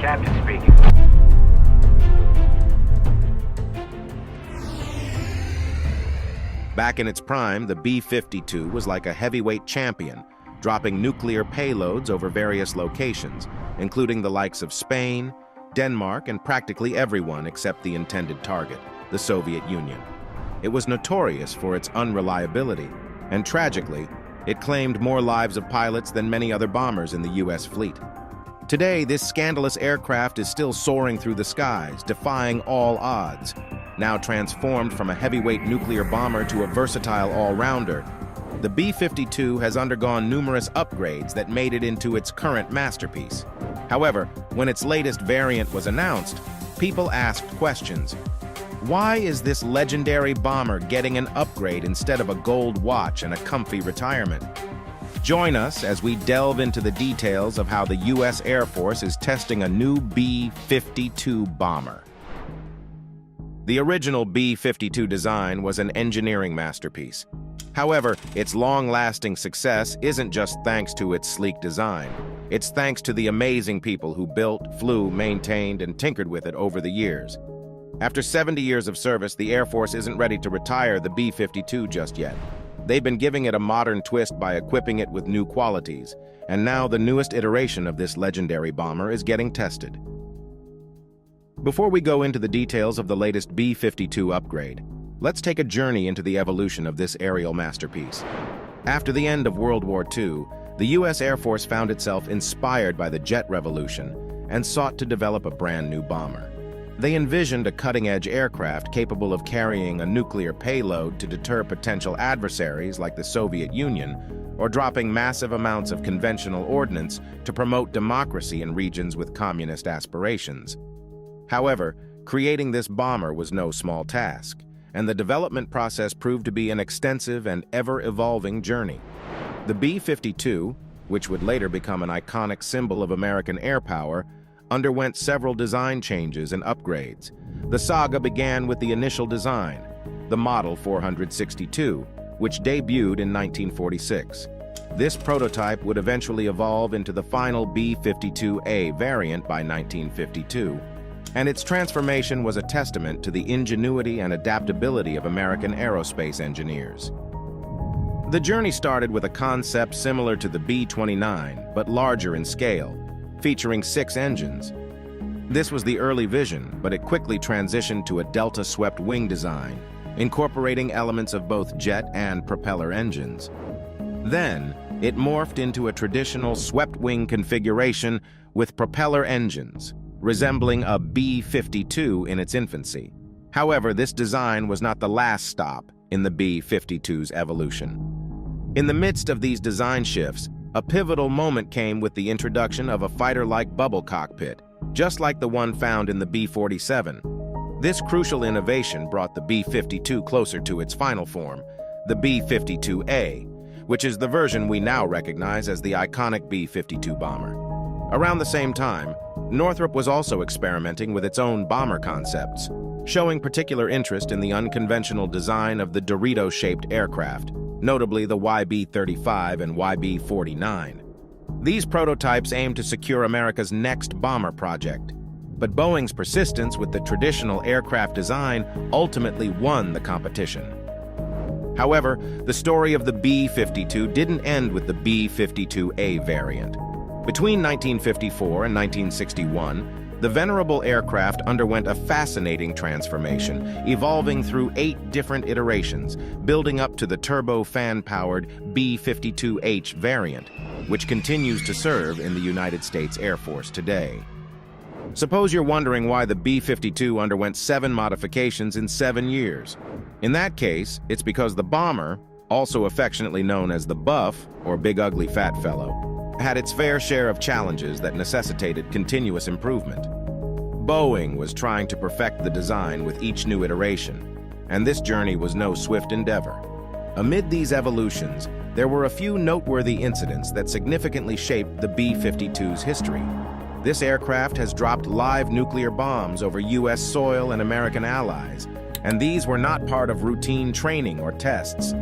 Captain speaking. Back in its prime, the B-52 was like a heavyweight champion, dropping nuclear payloads over various locations, including the likes of Spain, Denmark, and practically everyone except the intended target, the Soviet Union. It was notorious for its unreliability, and tragically, it claimed more lives of pilots than many other bombers in the U.S. fleet. Today, this scandalous aircraft is still soaring through the skies, defying all odds. Now transformed from a heavyweight nuclear bomber to a versatile all-rounder, the B-52 has undergone numerous upgrades that made it into its current masterpiece. However, when its latest variant was announced, people asked questions. Why is this legendary bomber getting an upgrade instead of a gold watch and a comfy retirement? Join us as we delve into the details of how the U.S. Air Force is testing a new B-52 bomber. The original B-52 design was an engineering masterpiece. However, its long-lasting success isn't just thanks to its sleek design. It's thanks to the amazing people who built, flew, maintained, and tinkered with it over the years. After 70 years of service, the Air Force isn't ready to retire the B-52 just yet. They've been giving it a modern twist by equipping it with new qualities, and now the newest iteration of this legendary bomber is getting tested. Before we go into the details of the latest B-52 upgrade, let's take a journey into the evolution of this aerial masterpiece. After the end of World War II, the U.S. Air Force found itself inspired by the jet revolution and sought to develop a brand new bomber. They envisioned a cutting-edge aircraft capable of carrying a nuclear payload to deter potential adversaries like the Soviet Union, or dropping massive amounts of conventional ordnance to promote democracy in regions with communist aspirations. However, creating this bomber was no small task, and the development process proved to be an extensive and ever-evolving journey. The B-52, which would later become an iconic symbol of American air power, underwent several design changes and upgrades. The saga began with the initial design, the Model 462, which debuted in 1946. This prototype would eventually evolve into the final B-52A variant by 1952, and its transformation was a testament to the ingenuity and adaptability of American aerospace engineers. The journey started with a concept similar to the B-29, but larger in scale, featuring 6 engines. This was the early vision, but it quickly transitioned to a delta-swept wing design, incorporating elements of both jet and propeller engines. Then, it morphed into a traditional swept-wing configuration with propeller engines, resembling a B-52 in its infancy. However, this design was not the last stop in the B-52's evolution. In the midst of these design shifts, a pivotal moment came with the introduction of a fighter-like bubble cockpit, just like the one found in the B-47. This crucial innovation brought the B-52 closer to its final form, the B-52A, which is the version we now recognize as the iconic B-52 bomber. Around the same time, Northrop was also experimenting with its own bomber concepts, showing particular interest in the unconventional design of the Dorito-shaped aircraft, notably the YB-35 and YB-49. These prototypes aimed to secure America's next bomber project, but Boeing's persistence with the traditional aircraft design ultimately won the competition. However, the story of the B-52 didn't end with the B-52A variant. Between 1954 and 1961, the venerable aircraft underwent a fascinating transformation, evolving through 8 different iterations, building up to the turbo-fan-powered B-52H variant, which continues to serve in the United States Air Force today. Suppose you're wondering why the B-52 underwent 7 modifications in 7 years. In that case, it's because the bomber, also affectionately known as the Buff, or Big Ugly Fat Fellow, had its fair share of challenges that necessitated continuous improvement. Boeing was trying to perfect the design with each new iteration, and this journey was no swift endeavor. Amid these evolutions, there were a few noteworthy incidents that significantly shaped the B-52's history. This aircraft has dropped live nuclear bombs over U.S. soil and American allies, and these were not part of routine training or tests.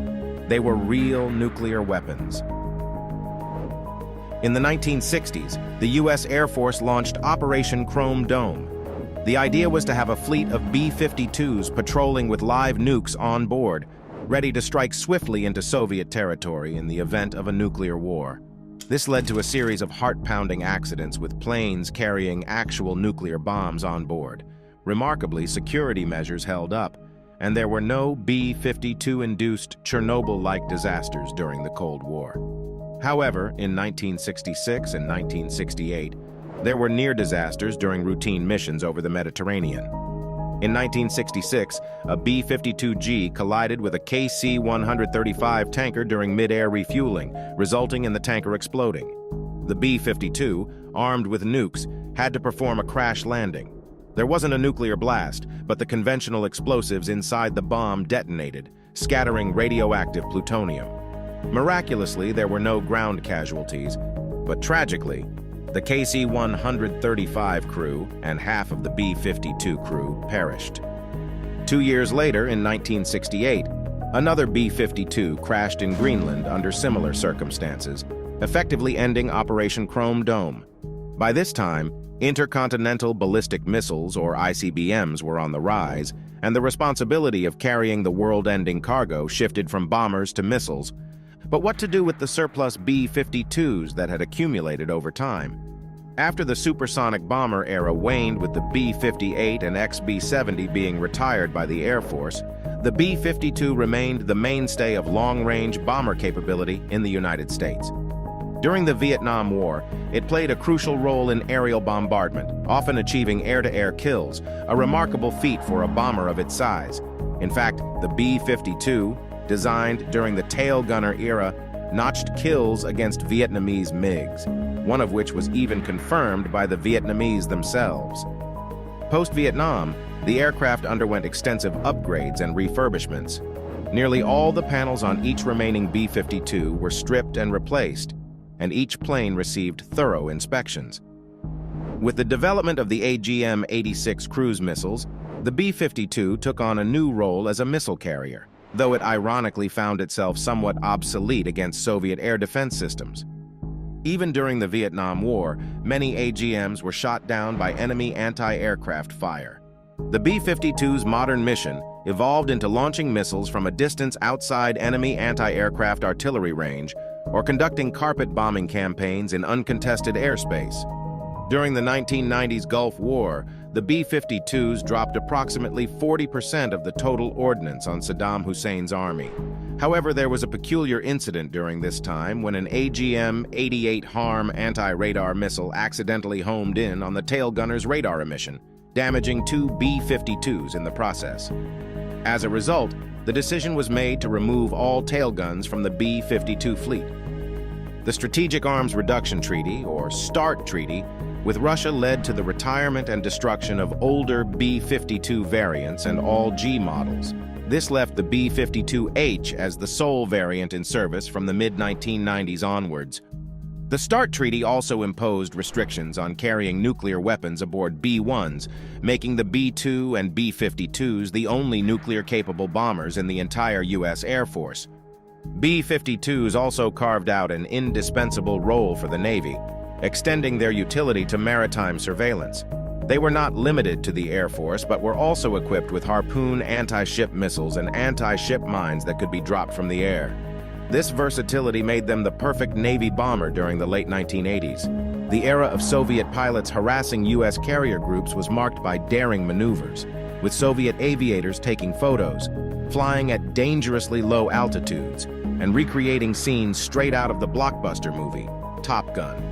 They were real nuclear weapons. In the 1960s, the U.S. Air Force launched Operation Chrome Dome. The idea was to have a fleet of B-52s patrolling with live nukes on board, ready to strike swiftly into Soviet territory in the event of a nuclear war. This led to a series of heart-pounding accidents with planes carrying actual nuclear bombs on board. Remarkably, security measures held up, and there were no B-52-induced Chernobyl-like disasters during the Cold War. However, in 1966 and 1968, there were near disasters during routine missions over the Mediterranean. In 1966, a B-52G collided with a KC-135 tanker during mid-air refueling, resulting in the tanker exploding. The B-52, armed with nukes, had to perform a crash landing. There wasn't a nuclear blast, but the conventional explosives inside the bomb detonated, scattering radioactive plutonium. Miraculously, there were no ground casualties, but tragically, the KC-135 crew and half of the B-52 crew perished. 2 years later, in 1968, another B-52 crashed in Greenland under similar circumstances, effectively ending Operation Chrome Dome. By this time, intercontinental ballistic missiles, or ICBMs, were on the rise, and the responsibility of carrying the world-ending cargo shifted from bombers to missiles. But what to do with the surplus B-52s that had accumulated over time? After the supersonic bomber era waned with the B-58 and XB-70 being retired by the Air Force, the B-52 remained the mainstay of long-range bomber capability in the United States. During the Vietnam War, it played a crucial role in aerial bombardment, often achieving air-to-air kills, a remarkable feat for a bomber of its size. In fact, the B-52, designed during the tail gunner era, notched kills against Vietnamese MiGs, one of which was even confirmed by the Vietnamese themselves. Post-Vietnam, the aircraft underwent extensive upgrades and refurbishments. Nearly all the panels on each remaining B-52 were stripped and replaced, and each plane received thorough inspections. With the development of the AGM-86 cruise missiles, the B-52 took on a new role as a missile carrier, though it ironically found itself somewhat obsolete against Soviet air defense systems. Even during the Vietnam War, many AGMs were shot down by enemy anti-aircraft fire. The B-52's modern mission evolved into launching missiles from a distance outside enemy anti-aircraft artillery range or conducting carpet bombing campaigns in uncontested airspace. During the 1990s Gulf War, the B-52s dropped approximately 40% of the total ordnance on Saddam Hussein's army. However, there was a peculiar incident during this time when an AGM-88 HARM anti-radar missile accidentally homed in on the tail gunner's radar emission, damaging 2 B-52s in the process. As a result, the decision was made to remove all tail guns from the B-52 fleet. The Strategic Arms Reduction Treaty, or START Treaty, with Russia led to the retirement and destruction of older B-52 variants and all G models. This left the B-52H as the sole variant in service from the mid-1990s onwards. The START Treaty also imposed restrictions on carrying nuclear weapons aboard B-1s, making the B-2 and B-52s the only nuclear-capable bombers in the entire U.S. Air Force. B-52s also carved out an indispensable role for the Navy, extending their utility to maritime surveillance. They were not limited to the Air Force, but were also equipped with Harpoon anti-ship missiles and anti-ship mines that could be dropped from the air. This versatility made them the perfect Navy bomber during the late 1980s. The era of Soviet pilots harassing U.S. carrier groups was marked by daring maneuvers, with Soviet aviators taking photos, flying at dangerously low altitudes, and recreating scenes straight out of the blockbuster movie, Top Gun.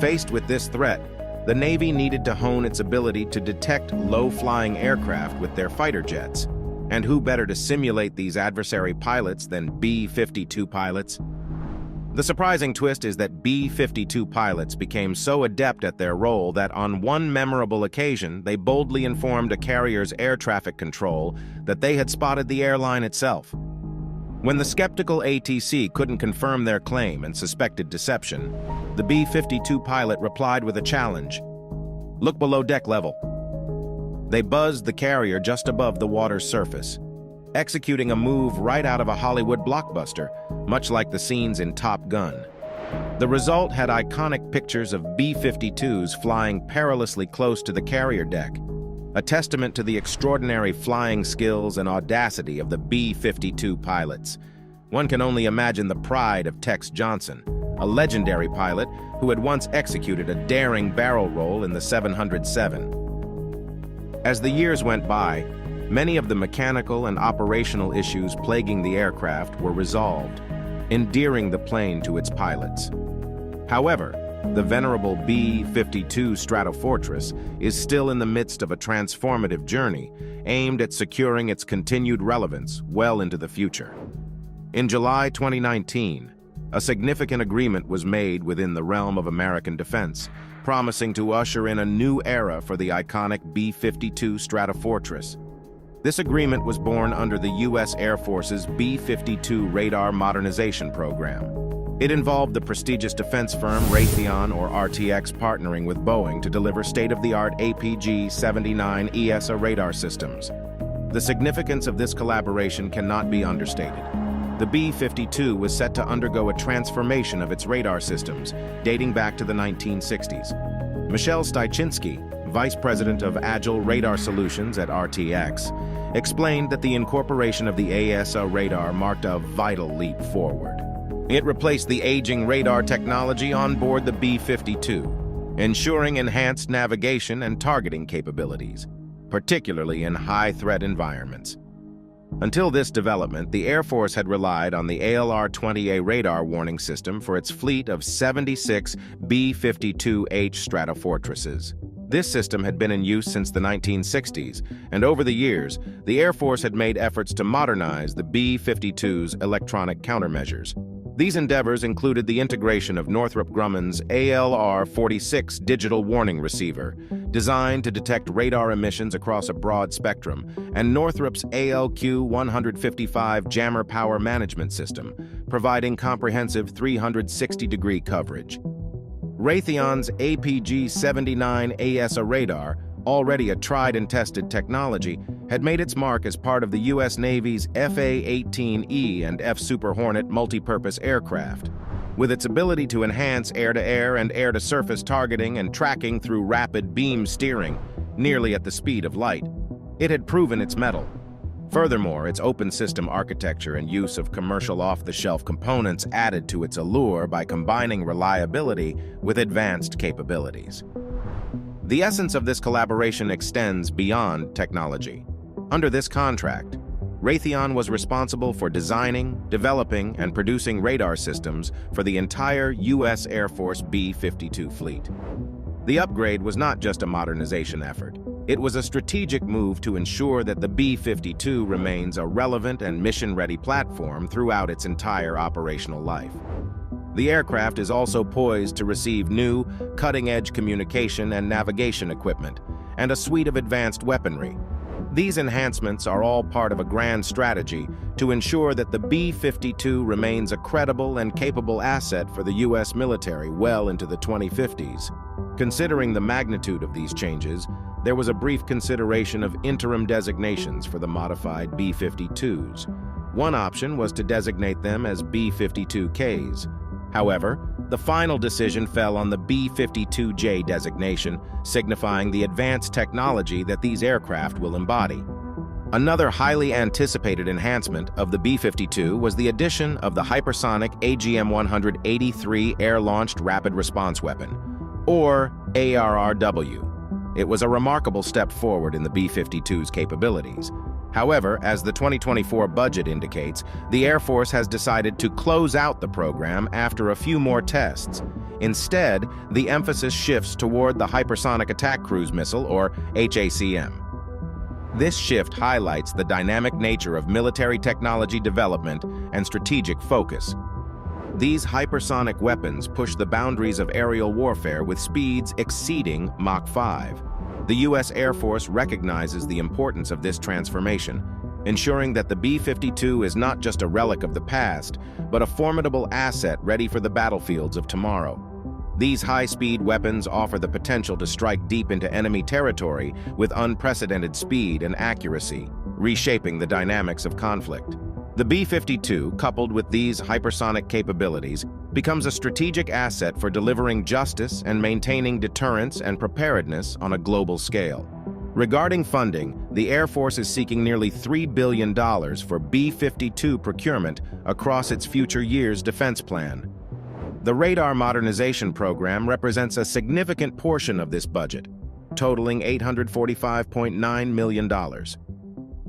Faced with this threat, the Navy needed to hone its ability to detect low-flying aircraft with their fighter jets. And who better to simulate these adversary pilots than B-52 pilots? The surprising twist is that B-52 pilots became so adept at their role that on one memorable occasion, they boldly informed a carrier's air traffic control that they had spotted the airline itself. When the skeptical ATC couldn't confirm their claim and suspected deception, the B-52 pilot replied with a challenge. "Look below deck level." They buzzed the carrier just above the water's surface, executing a move right out of a Hollywood blockbuster, much like the scenes in Top Gun. The result had iconic pictures of B-52s flying perilously close to the carrier deck, a testament to the extraordinary flying skills and audacity of the B-52 pilots. One can only imagine the pride of Tex Johnson, a legendary pilot who had once executed a daring barrel roll in the 707. As the years went by, many of the mechanical and operational issues plaguing the aircraft were resolved, endearing the plane to its pilots. However, the venerable B-52 Stratofortress is still in the midst of a transformative journey aimed at securing its continued relevance well into the future. In July 2019, a significant agreement was made within the realm of American defense, promising to usher in a new era for the iconic B-52 Stratofortress. This agreement was born under the U.S. Air Force's B-52 Radar Modernization Program. It involved the prestigious defense firm Raytheon or RTX partnering with Boeing to deliver state-of-the-art APG-79 ESA radar systems. The significance of this collaboration cannot be understated. The B-52 was set to undergo a transformation of its radar systems, dating back to the 1960s. Michelle Stychinski, Vice President of Agile Radar Solutions at RTX, explained that the incorporation of the ESA radar marked a vital leap forward. It replaced the aging radar technology on board the B-52, ensuring enhanced navigation and targeting capabilities, particularly in high-threat environments. Until this development, the Air Force had relied on the ALR-20A radar warning system for its fleet of 76 B-52H Stratofortresses. This system had been in use since the 1960s, and over the years, the Air Force had made efforts to modernize the B-52's electronic countermeasures. These endeavors included the integration of Northrop Grumman's ALR-46 digital warning receiver, designed to detect radar emissions across a broad spectrum, and Northrop's ALQ-155 jammer power management system, providing comprehensive 360-degree coverage. Raytheon's APG-79 ESA radar, already a tried and tested technology, had made its mark as part of the U.S. Navy's FA-18E and F-Super Hornet multipurpose aircraft. With its ability to enhance air-to-air and air-to-surface targeting and tracking through rapid beam steering, nearly at the speed of light, it had proven its mettle. Furthermore, its open system architecture and use of commercial off-the-shelf components added to its allure by combining reliability with advanced capabilities. The essence of this collaboration extends beyond technology. Under this contract, Raytheon was responsible for designing, developing, and producing radar systems for the entire U.S. Air Force B-52 fleet. The upgrade was not just a modernization effort. It was a strategic move to ensure that the B-52 remains a relevant and mission-ready platform throughout its entire operational life. The aircraft is also poised to receive new, cutting-edge communication and navigation equipment, and a suite of advanced weaponry. These enhancements are all part of a grand strategy to ensure that the B-52 remains a credible and capable asset for the U.S. military well into the 2050s. Considering the magnitude of these changes, there was a brief consideration of interim designations for the modified B-52s. One option was to designate them as B-52Ks. However, the final decision fell on the B-52J designation, signifying the advanced technology that these aircraft will embody. Another highly anticipated enhancement of the B-52 was the addition of the hypersonic AGM-183 Air-Launched Rapid Response Weapon, or ARRW. It was a remarkable step forward in the B-52's capabilities. However, as the 2024 budget indicates, the Air Force has decided to close out the program after a few more tests. Instead, the emphasis shifts toward the Hypersonic Attack Cruise Missile, or HACM. This shift highlights the dynamic nature of military technology development and strategic focus. These hypersonic weapons push the boundaries of aerial warfare with speeds exceeding Mach 5. The U.S. Air Force recognizes the importance of this transformation, ensuring that the B-52 is not just a relic of the past, but a formidable asset ready for the battlefields of tomorrow. These high-speed weapons offer the potential to strike deep into enemy territory with unprecedented speed and accuracy, reshaping the dynamics of conflict. The B-52, coupled with these hypersonic capabilities, becomes a strategic asset for delivering justice and maintaining deterrence and preparedness on a global scale. Regarding funding, the Air Force is seeking nearly $3 billion for B-52 procurement across its future years' defense plan. The radar modernization program represents a significant portion of this budget, totaling $845.9 million.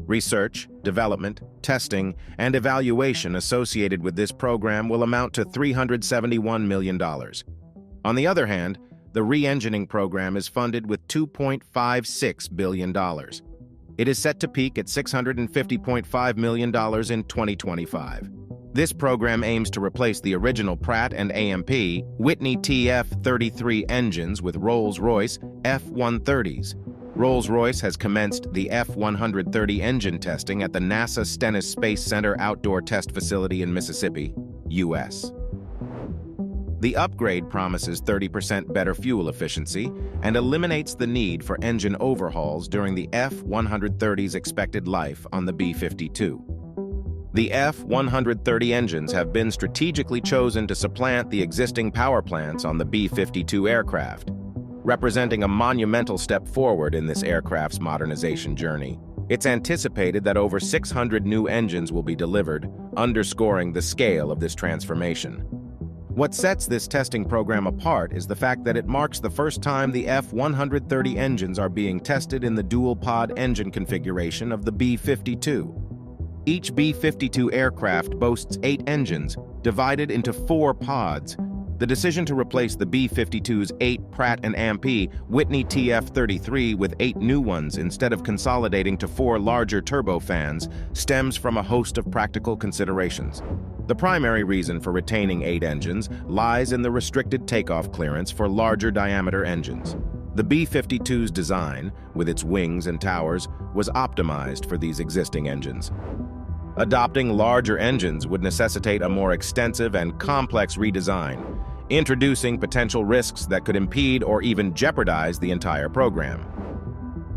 Research, development, testing, and evaluation associated with this program will amount to $371 million. On the other hand, the re-engining program is funded with $2.56 billion. It is set to peak at $650.5 million in 2025. This program aims to replace the original Pratt & AMP Whitney TF-33 engines with Rolls-Royce F-130s. Rolls-Royce has commenced the F-130 engine testing at the NASA Stennis Space Center Outdoor Test Facility in Mississippi, U.S. The upgrade promises 30% better fuel efficiency and eliminates the need for engine overhauls during the F-130's expected life on the B-52. The F-130 engines have been strategically chosen to supplant the existing power plants on the B-52 aircraft, representing a monumental step forward in this aircraft's modernization journey. It's anticipated that over 600 new engines will be delivered, underscoring the scale of this transformation. What sets this testing program apart is the fact that it marks the first time the F-130 engines are being tested in the dual-pod engine configuration of the B-52. Each B-52 aircraft boasts 8 engines, divided into 4 pods. The decision to replace the B-52's 8 Pratt & AMP Whitney TF-33 with 8 new ones instead of consolidating to 4 larger turbofans stems from a host of practical considerations. The primary reason for retaining 8 engines lies in the restricted takeoff clearance for larger diameter engines. The B-52's design, with its wings and towers, was optimized for these existing engines. Adopting larger engines would necessitate a more extensive and complex redesign, introducing potential risks that could impede or even jeopardize the entire program.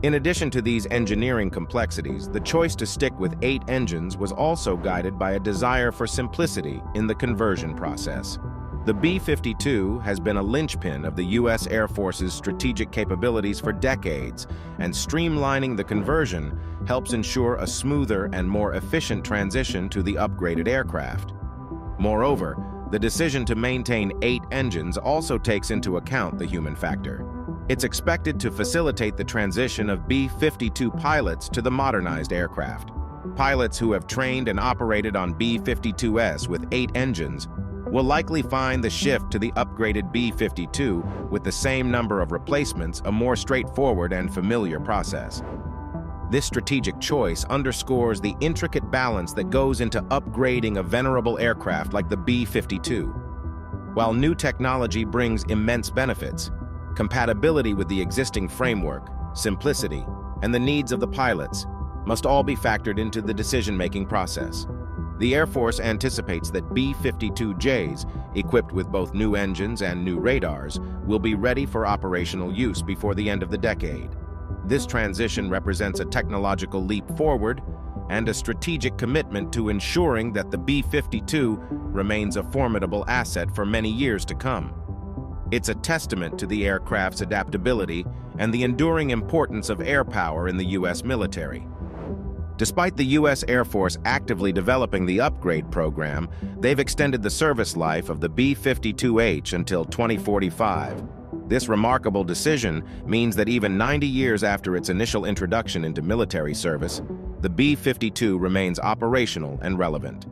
In addition to these engineering complexities, the choice to stick with 8 engines was also guided by a desire for simplicity in the conversion process. The B-52 has been a linchpin of the U.S. Air Force's strategic capabilities for decades, and streamlining the conversion helps ensure a smoother and more efficient transition to the upgraded aircraft. Moreover, the decision to maintain 8 engines also takes into account the human factor. It's expected to facilitate the transition of B-52 pilots to the modernized aircraft. Pilots who have trained and operated on B-52s with 8 engines will likely find the shift to the upgraded B-52 with the same number of replacements a more straightforward and familiar process. This strategic choice underscores the intricate balance that goes into upgrading a venerable aircraft like the B-52. While new technology brings immense benefits, compatibility with the existing framework, simplicity, and the needs of the pilots must all be factored into the decision-making process. The Air Force anticipates that B-52Js, equipped with both new engines and new radars, will be ready for operational use before the end of the decade. This transition represents a technological leap forward and a strategic commitment to ensuring that the B-52 remains a formidable asset for many years to come. It's a testament to the aircraft's adaptability and the enduring importance of air power in the U.S. military. Despite the U.S. Air Force actively developing the upgrade program, they've extended the service life of the B-52H until 2045. This remarkable decision means that even 90 years after its initial introduction into military service, the B-52 remains operational and relevant.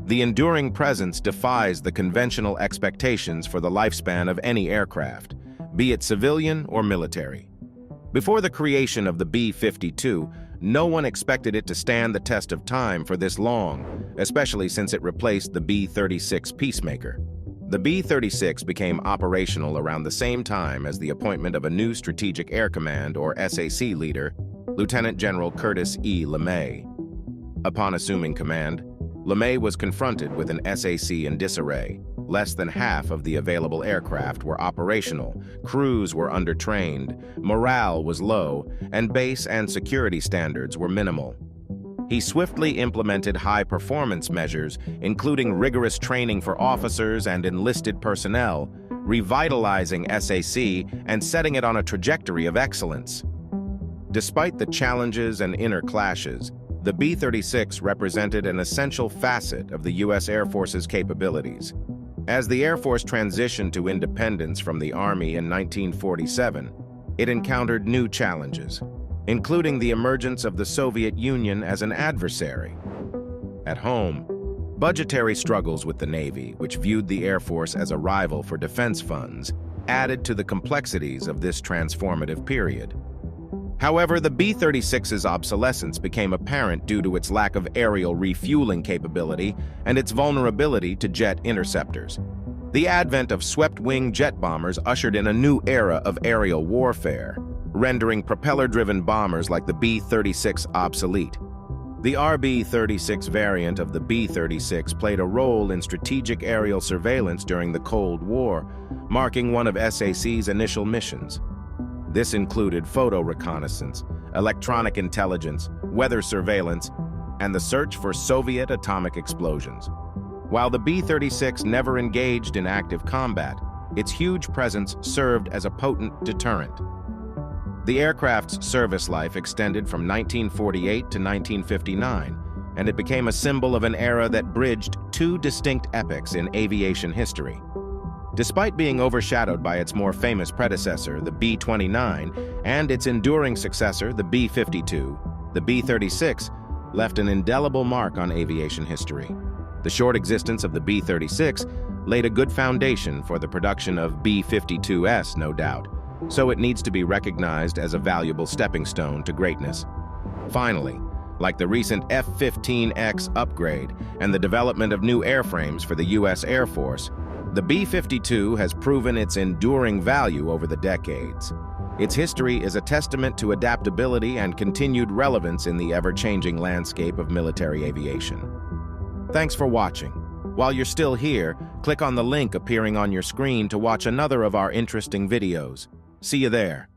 The enduring presence defies the conventional expectations for the lifespan of any aircraft, be it civilian or military. Before the creation of the B-52, no one expected it to stand the test of time for this long, especially since it replaced the B-36 Peacemaker. The B-36 became operational around the same time as the appointment of a new Strategic Air Command, or SAC, leader, Lieutenant General Curtis E. LeMay. Upon assuming command, LeMay was confronted with an SAC in disarray. Less than half of the available aircraft were operational, crews were undertrained, morale was low, and base and security standards were minimal. He swiftly implemented high-performance measures, including rigorous training for officers and enlisted personnel, revitalizing SAC and setting it on a trajectory of excellence. Despite the challenges and inner clashes, the B-36 represented an essential facet of the U.S. Air Force's capabilities. As the Air Force transitioned to independence from the Army in 1947, it encountered new challenges, including the emergence of the Soviet Union as an adversary. At home, budgetary struggles with the Navy, which viewed the Air Force as a rival for defense funds, added to the complexities of this transformative period. However, the B-36's obsolescence became apparent due to its lack of aerial refueling capability and its vulnerability to jet interceptors. The advent of swept-wing jet bombers ushered in a new era of aerial warfare, rendering propeller-driven bombers like the B-36 obsolete. The RB-36 variant of the B-36 played a role in strategic aerial surveillance during the Cold War, marking one of SAC's initial missions. This included photo reconnaissance, electronic intelligence, weather surveillance, and the search for Soviet atomic explosions. While the B-36 never engaged in active combat, its huge presence served as a potent deterrent. The aircraft's service life extended from 1948 to 1959, and it became a symbol of an era that bridged two distinct epochs in aviation history. Despite being overshadowed by its more famous predecessor, the B-29, and its enduring successor, the B-52, the B-36 left an indelible mark on aviation history. The short existence of the B-36 laid a good foundation for the production of B-52s, no doubt, so it needs to be recognized as a valuable stepping stone to greatness. Finally, like the recent F-15X upgrade and the development of new airframes for the U.S. Air Force, the B-52 has proven its enduring value over the decades. Its history is a testament to adaptability and continued relevance in the ever-changing landscape of military aviation. Thanks for watching. While you're still here, click on the link appearing on your screen to watch another of our interesting videos. See you there.